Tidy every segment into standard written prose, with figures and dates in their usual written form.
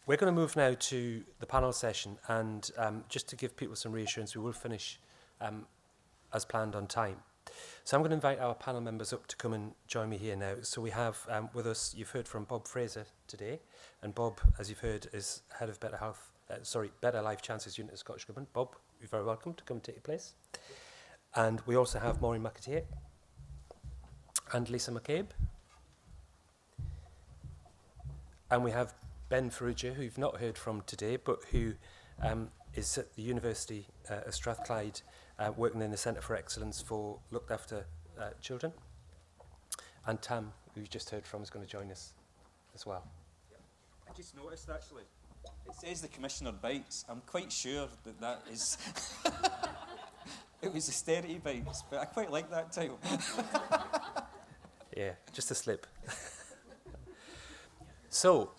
We're going to move now to the panel session, and just to give people some reassurance, we will finish as planned on time. So I'm going to invite our panel members up to come and join me here now. So we have with us, you've heard from Bob Fraser today, and Bob, as you've heard, is Head of Better Life Chances Unit of Scottish Government. Bob, you're very welcome to come and take your place. And we also have Maureen McAteer and Lisa McCabe. And we have Ben Ferrugia, who you've not heard from today, but who is at the University of Strathclyde, working in the Centre for Excellence for Looked After Children. And Tam, who you just heard from, is going to join us as well. I just noticed, actually, it says the Commissioner bites. I'm quite sure that is... It was austerity bites, but I quite like that title. Yeah, just a slip. So,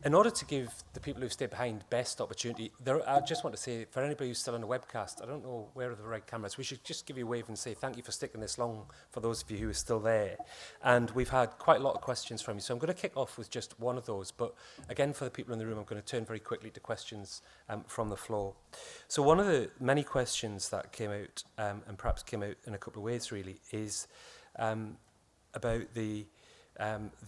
in order to give the people who've stayed behind best opportunity, I just want to say, for anybody who's still on the webcast, I don't know where are the right cameras, we should just give you a wave and say thank you for sticking this long, for those of you who are still there. And we've had quite a lot of questions from you, so I'm going to kick off with just one of those. But again, for the people in the room, I'm going to turn very quickly to questions from the floor. So one of the many questions that came out, and perhaps came out in a couple of ways really, is about the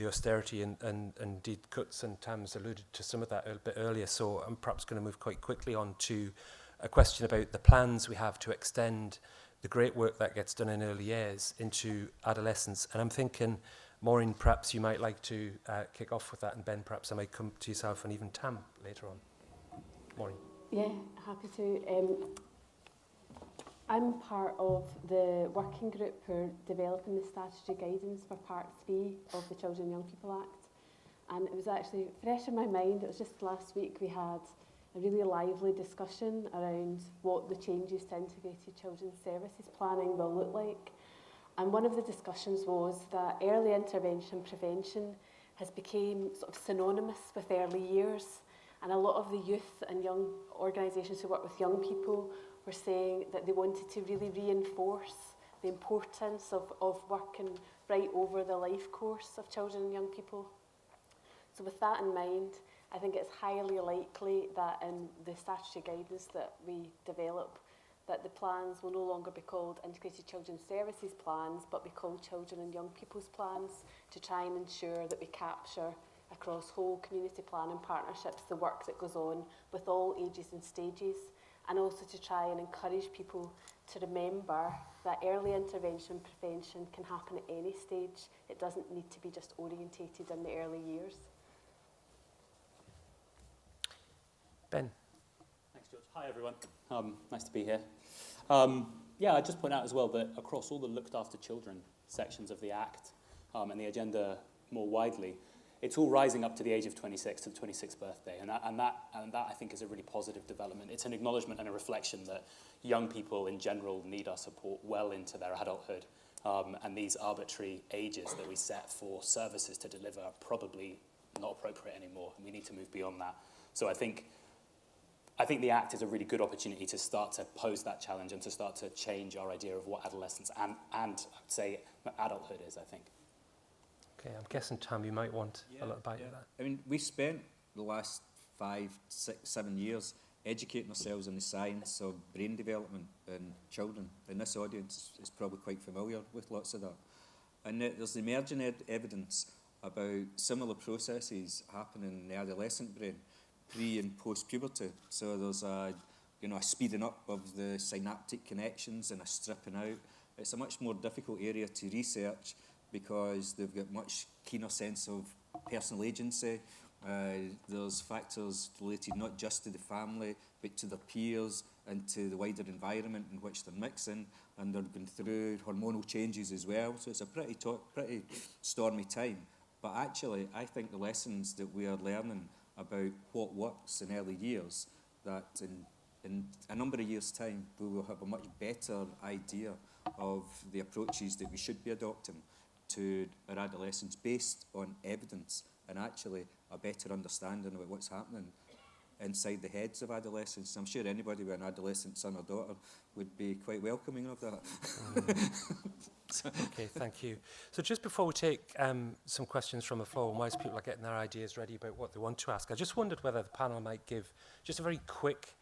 austerity and indeed cuts, and Tam's alluded to some of that a bit earlier, so I'm perhaps going to move quite quickly on to a question about the plans we have to extend the great work that gets done in early years into adolescence. And I'm thinking, Maureen, perhaps you might like to kick off with that, and Ben, perhaps I might come to yourself, and even Tam later on. Maureen. Yeah, happy to. I'm part of the working group who are developing the statutory guidance for Part 3 of the Children and Young People Act. And it was actually fresh in my mind. It was just last week we had a really lively discussion around what the changes to integrated children's services planning will look like. And one of the discussions was that early intervention prevention has become sort of synonymous with early years. And a lot of the youth and young organisations who work with young people were saying that they wanted to really reinforce the importance of working right over the life course of children and young people. So with that in mind, I think it's highly likely that in the statutory guidance that we develop, that the plans will no longer be called Integrated Children's Services Plans, but be called Children and Young People's Plans, to try and ensure that we capture across whole community planning partnerships the work that goes on with all ages and stages, and also to try and encourage people to remember that early intervention prevention can happen at any stage. It doesn't need to be just orientated in the early years. Ben. Thanks, George. Hi, everyone. Nice to be here. Yeah, I'd just point out as well that across all the looked after children sections of the Act and the agenda more widely, it's all rising up to the age of 26, to the 26th birthday, and that I think is a really positive development. It's an acknowledgement and a reflection that young people in general need our support well into their adulthood, and these arbitrary ages that we set for services to deliver are probably not appropriate anymore, and we need to move beyond that. So I think the Act is a really good opportunity to start to pose that challenge and to start to change our idea of what adolescence and I'd say adulthood is, I think. Okay, I'm guessing, Tam, you might want a little bite of that. I mean, we spent the last 5, 6, 7 years educating ourselves on the science of brain development in children, and this audience is probably quite familiar with lots of that. And there's emerging evidence about similar processes happening in the adolescent brain, pre and post puberty. So there's a speeding up of the synaptic connections and a stripping out. It's a much more difficult area to research because they've got much keener sense of personal agency. There's factors related not just to the family, but to their peers and to the wider environment in which they're mixing, and they're going through hormonal changes as well. So it's a pretty stormy time. But actually, I think the lessons that we are learning about what works in early years, that in a number of years' time, we will have a much better idea of the approaches that we should be adopting to our adolescents based on evidence, and actually a better understanding of what's happening inside the heads of adolescents. I'm sure anybody with an adolescent son or daughter would be quite welcoming of that. Okay, thank you. So just before we take some questions from the floor, and whilst people are getting their ideas ready about what they want to ask, I just wondered whether the panel might give just a very quick,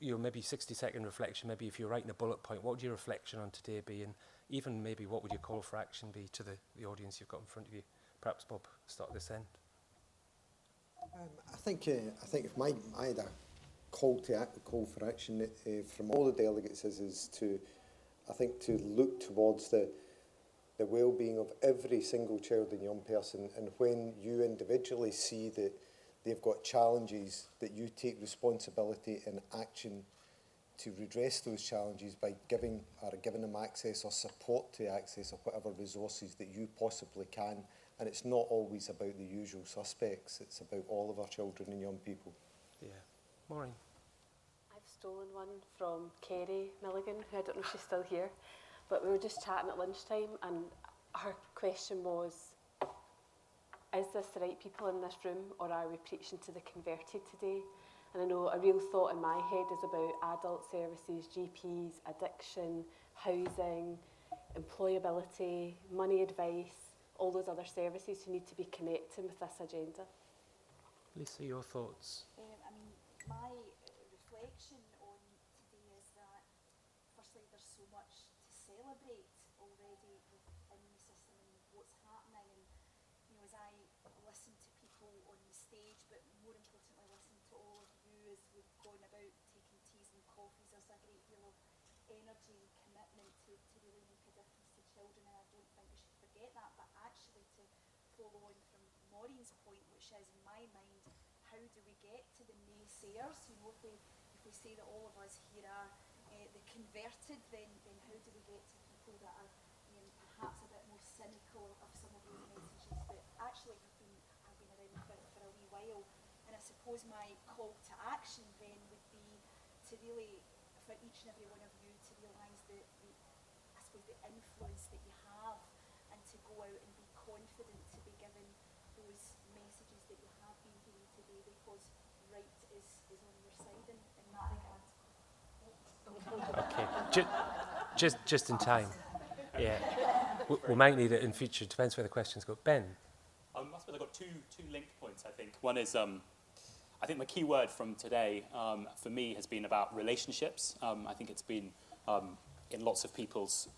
maybe 60-second reflection. Maybe if you're writing a bullet point, what would your reflection on today be? And even maybe what would your call for action be to the audience you've got in front of you? Perhaps, Bob, start at this end. I think if I had a call for action from all the delegates is to, I think, to look towards the well-being of every single child and young person, and when you individually see that they've got challenges, that you take responsibility and action to redress those challenges by giving them access or support to access of whatever resources that you possibly can. And it's not always about the usual suspects, it's about all of our children and young people. Yeah. Maureen. I've stolen one from Kerry Milligan, who I don't know if she's still here, but we were just chatting at lunchtime, and her question was, is this the right people in this room, or are we preaching to the converted today? And I know a real thought in my head is about adult services, GPs, addiction, housing, employability, money advice, all those other services who need to be connecting with this agenda. Lisa, your thoughts? My reflection on today is that, firstly, there's so much to celebrate already within the system and what's happening. And as I listen to people on the stage, but more importantly, listen to all of you as we've gone about taking teas and coffees, there's a great deal of energy and commitment to really make a difference to children, and I don't think we should forget that. But actually, to follow on from Maureen's point, which is, in my mind, how do we get to the naysayers? If we say that all of us here are the converted, then how do we get to people that are perhaps a bit more cynical of some of those messages that actually have been around for a wee while? And I suppose my call to action then would be to really, for each and every one of you, to realise the influence that you have, and to go out and be confident to be given those messages that you have been hearing today, because right is on your side in that regard. Okay, just in time. Yeah, we might need it in future. Depends where the questions go. Ben. I suppose I've got two linked points, I think. One is, I think the key word from today for me has been about relationships. I think it's been in lots of people's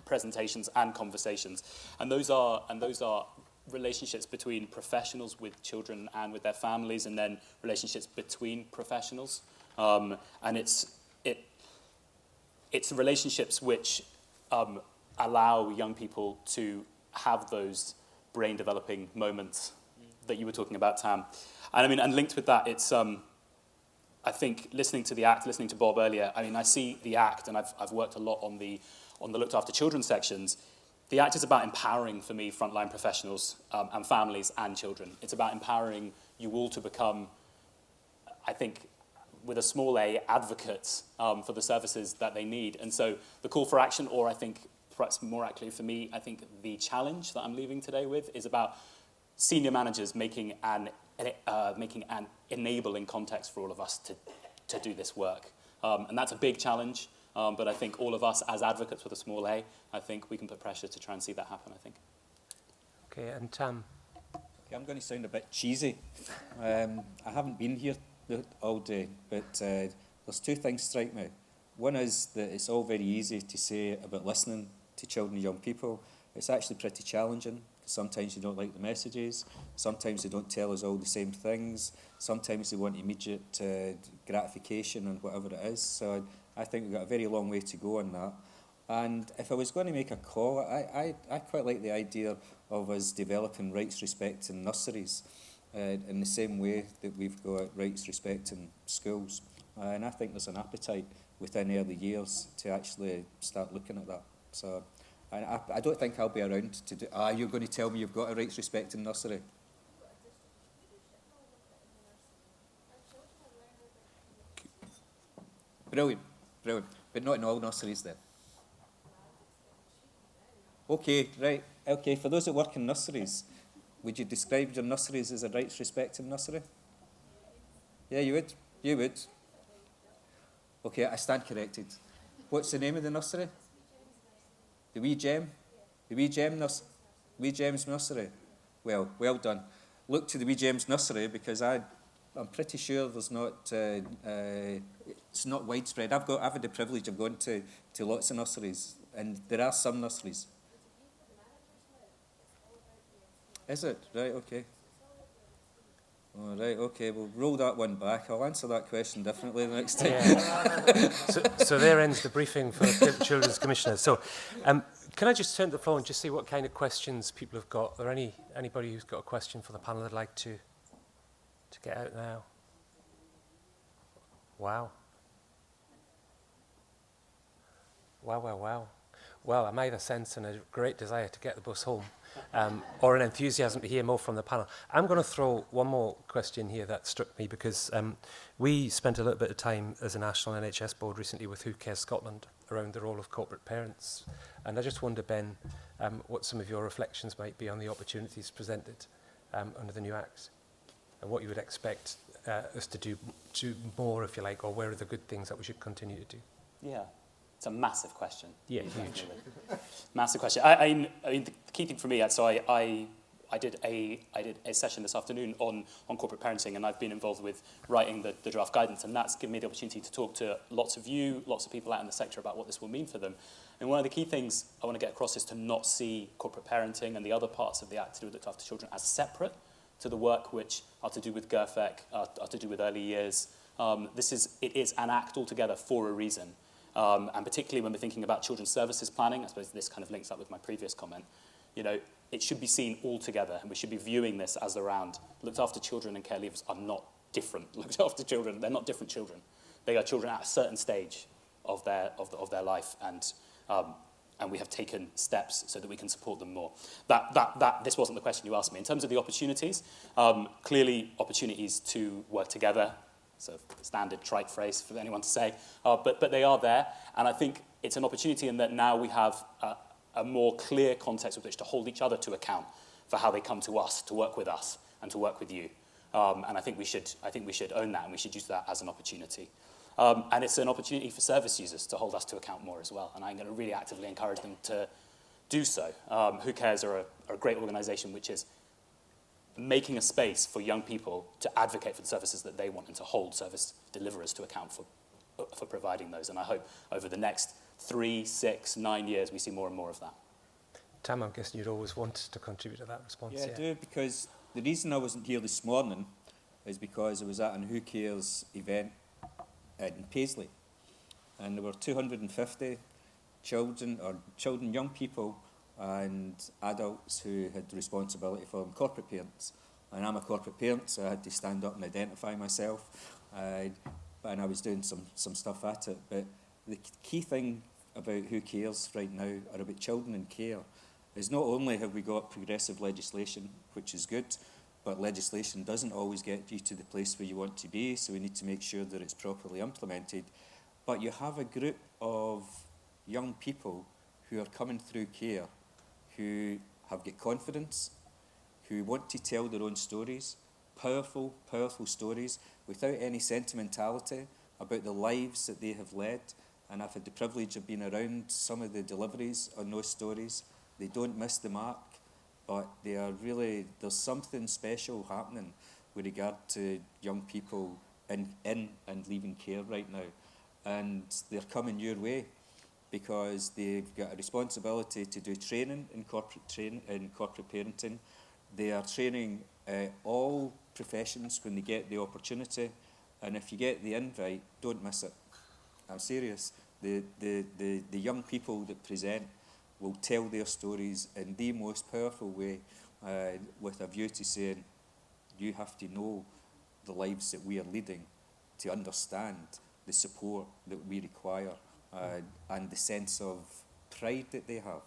presentations and conversations, and those are relationships between professionals with children and with their families, and then relationships between professionals, and it's relationships which allow young people to have those brain developing moments that you were talking about, Tam. And linked with that, it's I think listening to the ACT, listening to Bob earlier, I see the ACT, and I've worked a lot on the looked after children sections. The ACT is about empowering, for me, frontline professionals and families and children. It's about empowering you all to become, I think, with a small a, advocates for the services that they need. And so the call for action, or I think perhaps more accurately for me, I think the challenge that I'm leaving today with is about senior managers making an enabling context for all of us to do this work. And that's a big challenge, but I think all of us as advocates with a small a, I think we can put pressure to try and see that happen, I think. Okay, and Tam. Okay, I'm going to sound a bit cheesy. I haven't been here all day, but there's two things strike me. One is that it's all very easy to say about listening to children and young people. It's actually pretty challenging. Sometimes you don't like the messages, sometimes they don't tell us all the same things, sometimes they want immediate gratification and whatever it is. So I think we've got a very long way to go on that. And if I was going to make a call, I quite like the idea of us developing rights respect in nurseries in the same way that we've got rights respect in schools. And I think there's an appetite within early years to actually start looking at that. So I don't think I'll be around to do... you're going to tell me you've got a rights respect in nursery? Brilliant. But not in all nurseries then. Okay, right. Okay, for those that work in nurseries, would you describe your nurseries as a rights respecting nursery? Yeah, you would. You would. Okay, I stand corrected. What's the name of the nursery? The wee gem? The wee Gems nursery? Well, well done. Look to the wee Gems nursery, because I'm pretty sure there's not, it's not widespread. I've had the privilege of going to lots of nurseries, and there are some nurseries. Is it? Right, okay. All right, okay, we'll roll that one back. I'll answer that question differently the next time. Yeah. So there ends the briefing for the Children's Commissioner. So can I just turn to the floor and just see what kind of questions people have got? Are there anybody who's got a question for the panel that'd like to get out now? Wow. Wow. Well, I'm either sensing a great desire to get the bus home or an enthusiasm to hear more from the panel. I'm going to throw one more question here that struck me, because we spent a little bit of time as a national NHS board recently with Who Cares Scotland around the role of corporate parents. And I just wonder, Ben, what some of your reflections might be on the opportunities presented under the new Act, and what you would expect us to do more, if you like, or where are the good things that we should continue to do? Yeah. It's a massive question. Yeah, huge. Massive question. I mean, the key thing for me, so I did a session this afternoon on corporate parenting, and I've been involved with writing the draft guidance, and that's given me the opportunity to talk to lots of people out in the sector about what this will mean for them. And one of the key things I want to get across is to not see corporate parenting and the other parts of the Act to do with looked after children as separate to the work which are to do with GERFEC, are to do with early years. It is an Act altogether for a reason. And particularly when we're thinking about children's services planning, I suppose this kind of links up with my previous comment, it should be seen all together, and we should be viewing this as around looked after children and care leavers are not different. Looked after children, they're not different children. They are children at a certain stage of their life, and we have taken steps so that we can support them more. This wasn't the question you asked me. In terms of the opportunities, clearly opportunities to work together. So standard trite phrase for anyone to say, but they are there, and I think it's an opportunity in that now we have a more clear context with which to hold each other to account for how they come to us, to work with us, and to work with you. And I think we should own that, and we should use that as an opportunity. And it's an opportunity for service users to hold us to account more as well, and I'm going to really actively encourage them to do so. Who Cares are a great organisation which is making a space for young people to advocate for the services that they want and to hold service deliverers to account for providing those. And I hope over the next 3, 6, 9 years we see more and more of that. Tam, I'm guessing you'd always want to contribute to that response. Yeah, I do, because the reason I wasn't here this morning is because I was at an Who Cares event in Paisley, and there were 250 children, young people and adults who had responsibility for them, corporate parents. And I'm a corporate parent, so I had to stand up and identify myself, and I was doing some stuff at it. But the key thing about Who Cares right now, or about children in care, is not only have we got progressive legislation, which is good, but legislation doesn't always get you to the place where you want to be, so we need to make sure that it's properly implemented. But you have a group of young people who are coming through care, who have got confidence, who want to tell their own stories, powerful stories, without any sentimentality about the lives that they have led. And I've had the privilege of being around some of the deliveries on those stories. They don't miss the mark, but they are really, there's something special happening with regard to young people in and leaving care right now. And they're coming your way, because they've got a responsibility to do training in corporate parenting. They are training all professions when they get the opportunity, and if you get the invite, don't miss it. I'm serious. The young people that present will tell their stories in the most powerful way, with a view to saying, you have to know the lives that we are leading to understand the support that we require. And the sense of pride that they have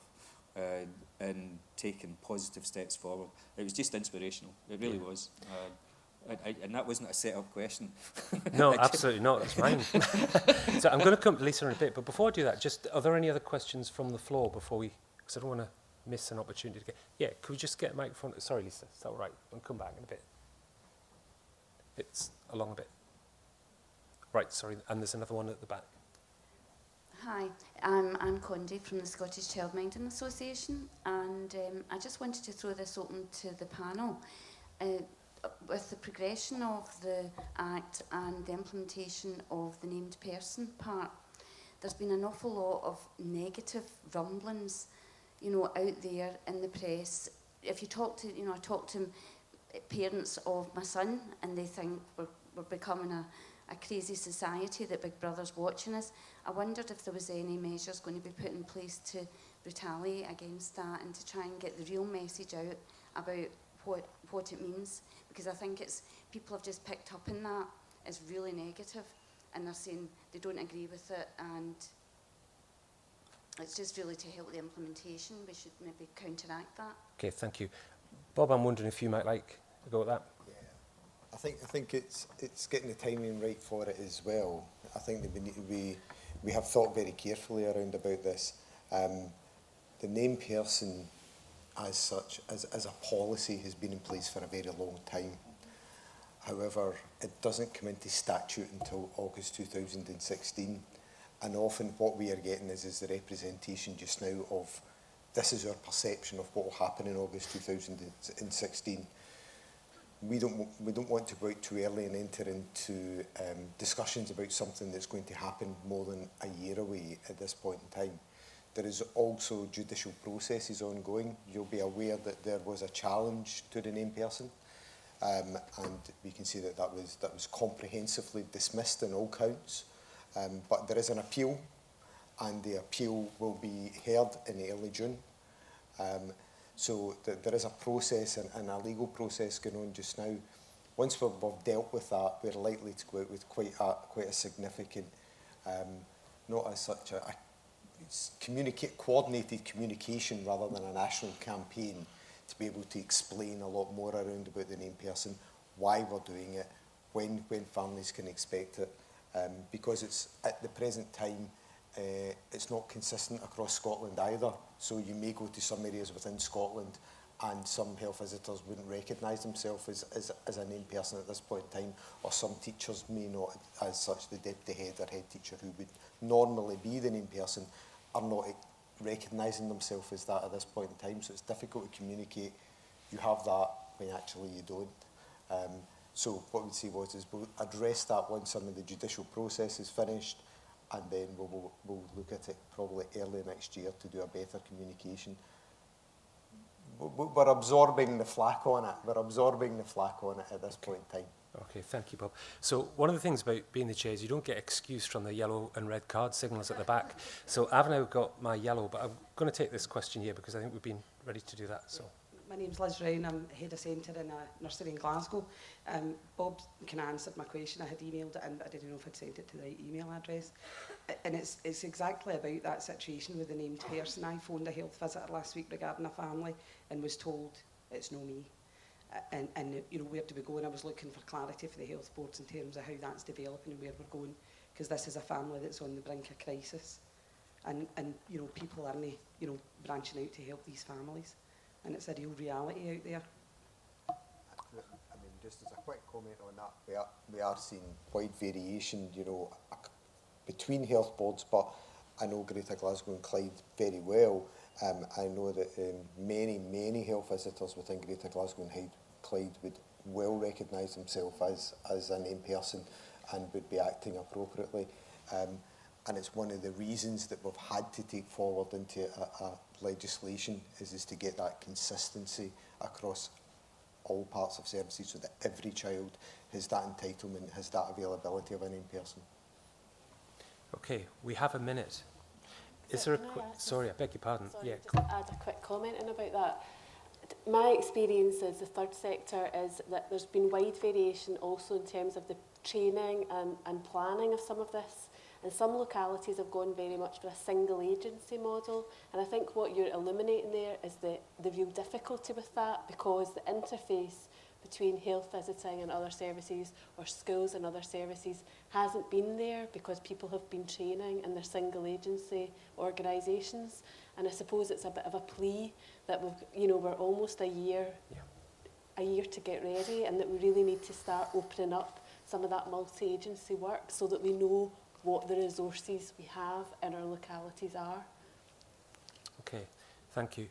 in taking positive steps forward. It was just inspirational. It really was. And that wasn't a set-up question. No, absolutely not. It's mine. So I'm going to come to Lisa in a bit, but before I do that, are there any other questions from the floor before because I don't want to miss an opportunity to get... Yeah, could we just get a microphone? Sorry, Lisa, is that all right? I'll come back in a bit. It's along a bit. Right, sorry, and there's another one at the back. Hi, I'm Anne Condy from the Scottish Childminding Association, and I just wanted to throw this open to the panel. With the progression of the Act and the implementation of the named person part, there's been an awful lot of negative rumblings, you know, out there in the press. If you talk to, I talk to parents of my son, and they think we're becoming a crazy society, that Big Brother's watching us. I wondered if there was any measures going to be put in place to retaliate against that and to try and get the real message out about what it means, because I think people have just picked up on that as really negative, and they're saying they don't agree with it, and it's just really to help the implementation. We should maybe counteract that. Okay, thank you. Bob, I'm wondering if you might like to go with that. I think it's getting the timing right for it as well. I think that we have thought very carefully around about this. The named person as such, as a policy, has been in place for a very long time. However, it doesn't come into statute until August 2016. And often what we are getting is the representation just now of this is our perception of what will happen in August 2016. We don't want to go out too early and enter into discussions about something that's going to happen more than a year away at this point in time. There is also judicial processes ongoing. You'll be aware that there was a challenge to the named person, and we can see that was comprehensively dismissed in all counts. But there is an appeal, and the appeal will be heard in early June. So there is a process and a legal process going on just now. Once we've dealt with that, we're likely to go out with quite a significant, not as such coordinated communication rather than a national campaign, to be able to explain a lot more around about the named person, why we're doing it, when families can expect it, because it's at the present time. It's not consistent across Scotland either. So you may go to some areas within Scotland and some health visitors wouldn't recognise themselves as a named person at this point in time, or some teachers may not, as such. The deputy head or head teacher, who would normally be the named person, are not recognising themselves as that at this point in time. So it's difficult to communicate. You have that when actually you don't. So what we'd say is we'll address that once some of the judicial process is finished, and then we'll look at it probably early next year to do a better communication. We're absorbing the flak on it. We're absorbing the flak on it at this point in time. Okay, thank you, Bob. So one of the things about being the chair is you don't get excused from the yellow and red card signals at the back. So I've now got my yellow, but I'm going to take this question here because I think we've been ready to do that. So. My name's Lorraine. I'm head of centre in a nursery in Glasgow. Bob can answer my question. I had emailed it in, but I didn't know if I'd sent it to the right email address. And it's exactly about that situation with the named person. I phoned a health visitor last week regarding a family and was told it's no me. And you know, where do we go? And I was looking for clarity for the health boards in terms of how that's developing and where we're going, because this is a family that's on the brink of crisis, and you know, people aren't, you know, branching out to help these families. And it's a real reality out there. I mean, just as a quick comment on that, we are seeing wide variation, you know, between health boards, but I know Greater Glasgow and Clyde very well. I know that many health visitors within Greater Glasgow and Clyde would well recognise themselves as a named person and would be acting appropriately. And it's one of the reasons that we've had to take forward into a legislation is to get that consistency across all parts of services, so that every child has that entitlement, has that availability of a named person. Okay, we have a minute. Is there a quick... Sorry, I beg your pardon. Sorry, Yeah. just add a quick comment in about that. My experience as the third sector is that there's been wide variation also in terms of the training and planning of some of this. And some localities have gone very much for a single agency model. And I think what you're illuminating there is the real difficulty with that, because the interface between health visiting and other services, or schools and other services, hasn't been there because people have been training in their single agency organisations. And I suppose it's a bit of a plea that we're almost a year to get ready, and that we really need to start opening up some of that multi-agency work so that we know what the resources we have in our localities are. Okay, thank you.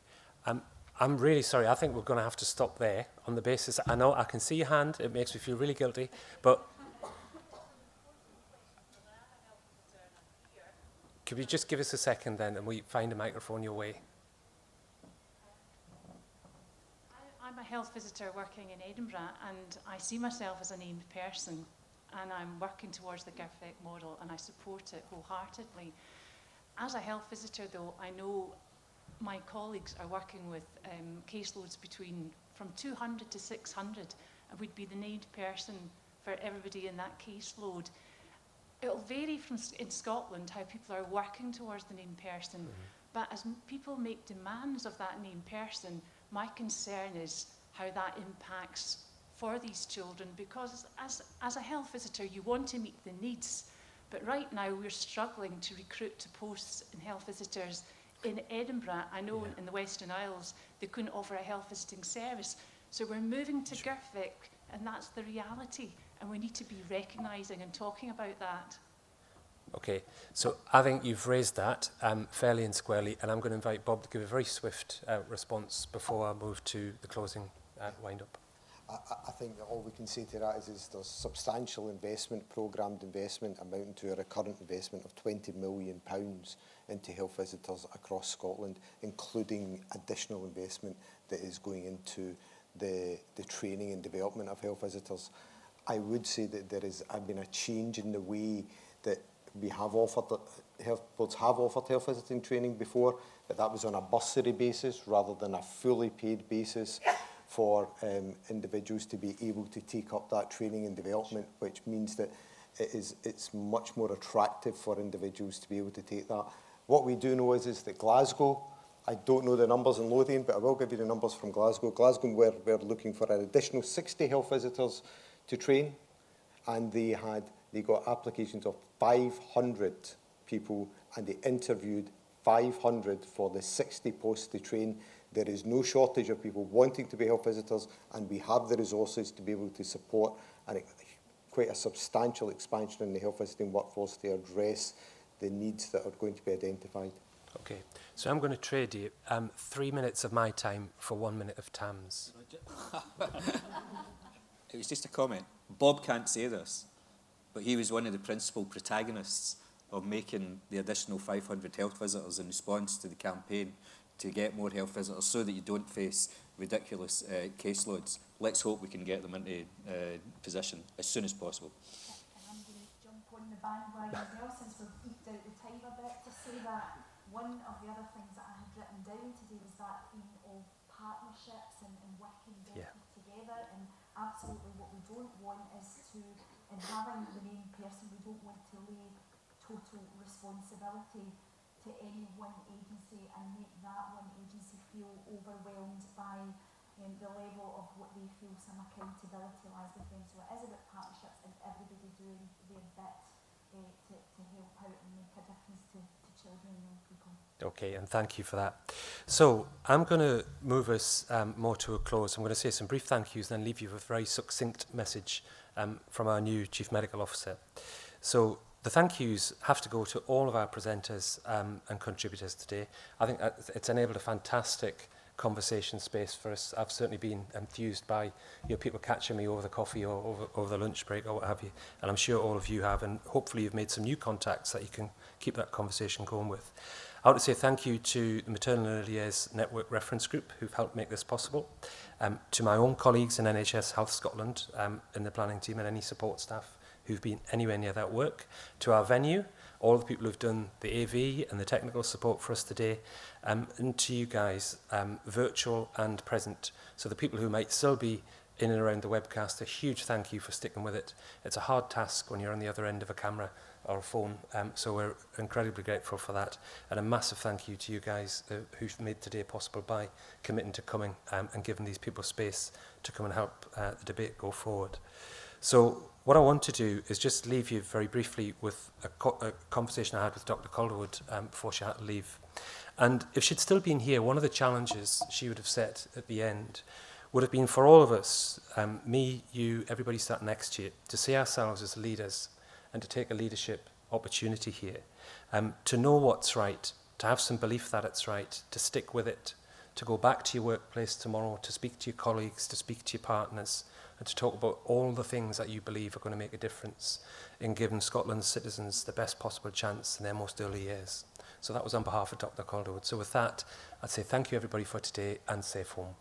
I'm really sorry. I think we're going to have to stop there on the basis. I know I can see your hand. It makes me feel really guilty. But could you just give us a second then and we find a microphone your way? I'm a health visitor working in Edinburgh, and I see myself as a named person, and I'm working towards the GIRFEC model, and I support it wholeheartedly. As a health visitor, though, I know my colleagues are working with caseloads from 200 to 600, and we'd be the named person for everybody in that caseload. It'll vary in Scotland how people are working towards the named person, but as people make demands of that named person, my concern is how that impacts for these children, because as a health visitor, you want to meet the needs, but right now we're struggling to recruit to posts in health visitors in Edinburgh. I know in the Western Isles they couldn't offer a health visiting service, so we're moving to GIRFEC, and that's the reality, and we need to be recognising and talking about that. Okay, so I think you've raised that fairly and squarely, and I'm going to invite Bob to give a very swift response before I move to the closing wind-up. I think that all we can say to that is there's substantial investment, programmed investment, amounting to a recurrent investment of £20 million into health visitors across Scotland, including additional investment that is going into the training and development of health visitors. I would say that there has been a change in the way that we have offered, health boards have offered health visiting training before, but that was on a bursary basis rather than a fully paid basis for individuals to be able to take up that training and development, which means that it's much more attractive for individuals to be able to take that. What we do know is that Glasgow, I don't know the numbers in Lothian, but I will give you the numbers from Glasgow. Glasgow, we're looking for an additional 60 health visitors to train, and they got applications of 500 people, and they interviewed 500 for the 60 posts to train. There is no shortage of people wanting to be health visitors, and we have the resources to be able to support quite a substantial expansion in the health visiting workforce to address the needs that are going to be identified. Okay, so I'm going to trade you 3 minutes of my time for 1 minute of Tam's. It was just a comment. Bob can't say this, but he was one of the principal protagonists of making the additional 500 health visitors in response to the campaign to get more health visitors so that you don't face ridiculous caseloads. Let's hope we can get them into position as soon as possible. And I'm going to jump on the bandwagon as well, since we've eked out the time a bit, to say that one of the other things that I had written down today was that theme of partnerships and working together, and absolutely what we don't want is to, in having the main person, we don't want to lay total responsibility to any one agency and make that one agency feel overwhelmed by the level of what they feel some accountability lies with them. So it is about partnerships and everybody doing their bit to help out and make a difference to children and young people. Okay, and thank you for that. So I'm going to move us more to a close. I'm going to say some brief thank yous and then leave you with a very succinct message from our new Chief Medical Officer. So the thank yous have to go to all of our presenters and contributors today. I think it's enabled a fantastic conversation space for us. I've certainly been enthused by people catching me over the coffee or over the lunch break or what have you, and I'm sure all of you have, and hopefully you've made some new contacts that you can keep that conversation going with. I want to say thank you to the Maternal and Early Years Network Reference Group who've helped make this possible, to my own colleagues in NHS Health Scotland in the planning team and any support staff who've been anywhere near that work, to our venue, all the people who've done the AV and the technical support for us today, and to you guys, virtual and present. So the people who might still be in and around the webcast, a huge thank you for sticking with it. It's a hard task when you're on the other end of a camera or a phone, so we're incredibly grateful for that. And a massive thank you to you guys who've made today possible by committing to coming and giving these people space to come and help the debate go forward. So what I want to do is just leave you very briefly with a conversation I had with Dr. Calderwood before she had to leave. And if she'd still been here, one of the challenges she would have set at the end would have been for all of us, me, you, everybody sat next to you, to see ourselves as leaders and to take a leadership opportunity here. To know what's right, to have some belief that it's right, to stick with it, to go back to your workplace tomorrow, to speak to your colleagues, to speak to your partners, and to talk about all the things that you believe are going to make a difference in giving Scotland's citizens the best possible chance in their most early years. So that was on behalf of Dr. Calderwood. So with that, I'd say thank you everybody for today and safe home.